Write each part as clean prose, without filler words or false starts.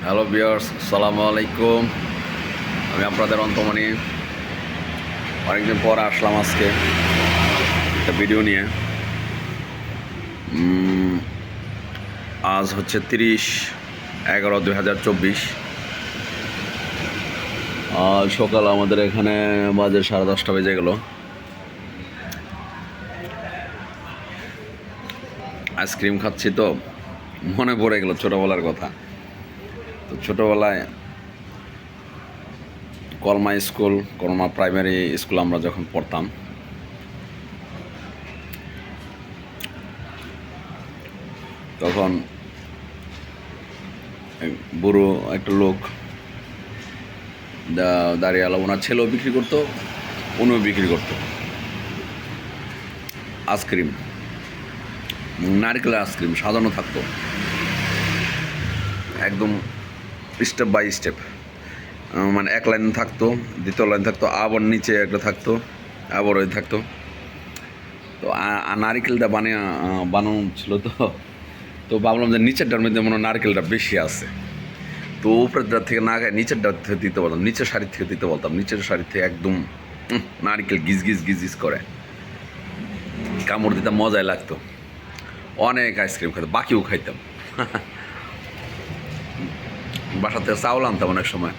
Hello viewers, আসসালামু আলাইকুম। আমি আপনাদের অন্তমণি। অনেকদিন পর আসলাম আজকে একটা ভিডিও নিয়ে। আজ হচ্ছে 30/11/2024। আজ সকাল আমাদের এখানে বাজে 10:30 বেজে গেল। আইসক্রিম খাচ্ছি তো মনে পড়ে গেল ছোটোবেলার কথা। তো ছোটোবেলায় কলমা প্রাইমারি স্কুল আমরা যখন পড়তাম, তখন বুড়ো একটা লোক দাঁড়িয়ে ওনার ছেলেও বিক্রি করতো, উনিও বিক্রি করতো আইসক্রিম। নারকেলের আইসক্রিম সাজানো থাকতো একদম স্টেপ বাই স্টেপ। মানে এক লাইন থাকতো, দ্বিতীয় লাইন থাকতো, আবার নিচে একটা থাকতো, আবার ওই থাকতো। তো নারিকেলটা বানানো ছিল। তো ভাবলাম যে নিচেরটার মধ্যে মনে হয় নারকেলটা বেশি আছে। তো উপরেরটার থেকে না খায় নিচেরটা থেকে দিতে বলতাম, নিচের শাড়ি থেকে দিতে বলতাম। নিচের শাড়ি থেকে একদম নারকেল গিজ গিজ গিজ গিজ করে কামড় দিতাম, মজাই লাগতো। অনেক আইসক্রিম খাইতাম, বাকিও খাইতাম। বাসা থেকে চাউল আনতাম অনেক সময়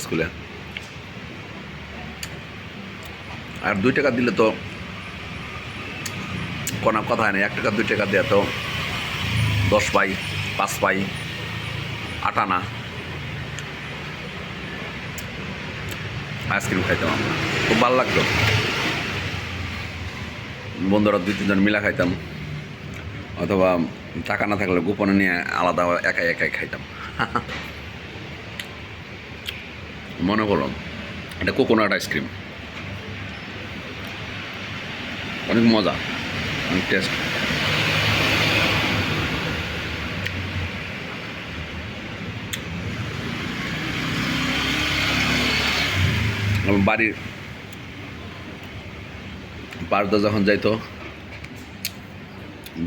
স্কুলে। আর 2 টাকা দিলে তো কোনো কথা হয় না। 1 টাকা 2 টাকা দেওয়া তো 10 পাই, 5 পাই, 8 আনা আইসক্রিম খাইতাম আমরা। খুব ভালো লাগতো। বন্ধুরা 2-3 জন মিলা খাইতাম, অথবা টাকা না থাকলে গোপনে নিয়ে আলাদা একাই একাই খাইতাম। মনে করলাম এটা কোকোনাট আইসক্রিম, অনেক মজা, অনেক টেস্ট। বাড়ির পাড়দা যখন যাইতো,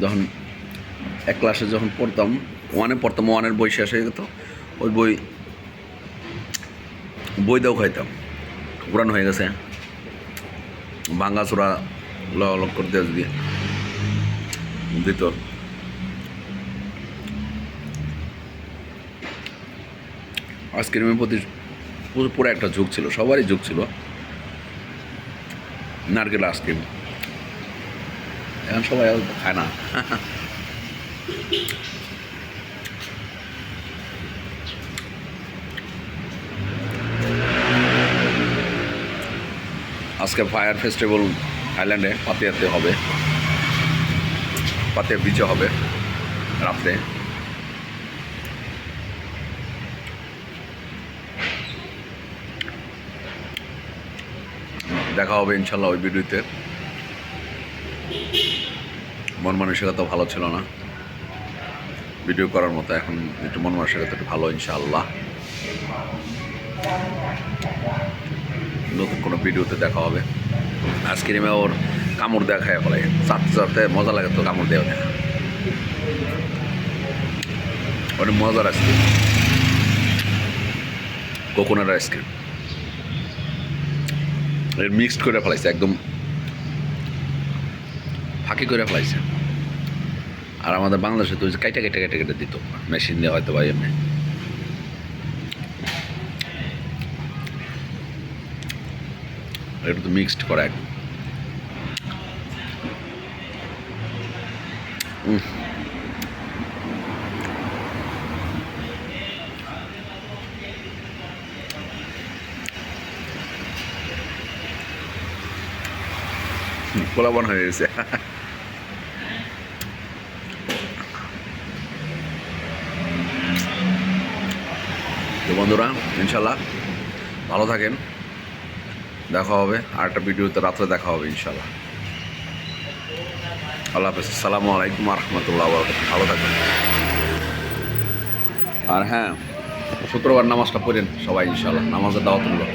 যখন 1 ক্লাসে যখন পড়তাম, 1-এ পড়তাম, 1-এর বই শেষ হয়ে যেত, ওই বই দাও খাইতাম। পুরানো হয়ে গেছে, ভাঙ্গাচোরা লক করতে দিয়ে দিত। আইসক্রিমের প্রতি পুরো একটা ঝোঁক ছিল, সবারই ঝোঁক ছিল নারকেল আইসক্রিম। এখন সবাই খায় না। আজকে ফায়ার ফেস্টিভ্যাল আইল্যান্ডে পাতিয়াতে হবে, পাতিয়া বিচে হবে রাত্রে। দেখা হবে ইনশাল্লাহ ওই ভিডিওতে। মন মানসিকতা ভালো ছিল না ভিডিও করার মতো, এখন একটু মন মানসিকতা একটু ভালো ইনশাআল্লাহ। নতুন কোনো ভিডিওতে দেখা হবে। আইসক্রিমে ওর কামড় দেওয়া খায় ফেলে, চাটতে চাটতে মজা লাগে তো কামড় দেওয়া দেখা, অনেক মজার আইসক্রিম, কোকোনাট আইসক্রিম। এর মিক্সড করে ফেলাইছে, একদম ফাঁকি করে ফেলাইছে। আর আমাদের বাংলাদেশে তো কেটে কেটে কেটে কেটে দিত মেশিন দিয়ে, হয়তো বা এমনি। এটা তো মিক্সড করা একদম। পোলাপান হয়ে গেছে। তো বন্ধুরা, ইনশাল্লাহ ভালো থাকেন, দেখা হবে আর একটা ভিডিওতে রাত্রে দেখা হবে ইনশাল্লাহ। আল্লাহ হাফেজ, আসসালামু আলাইকুম রহমতুল্লাহ, ভালো থাকবেন। আর হ্যাঁ, শুক্রবার নামাজটা পড়েন সবাই ইনশাল্লাহ, নামাজের দাওয়াত হলো।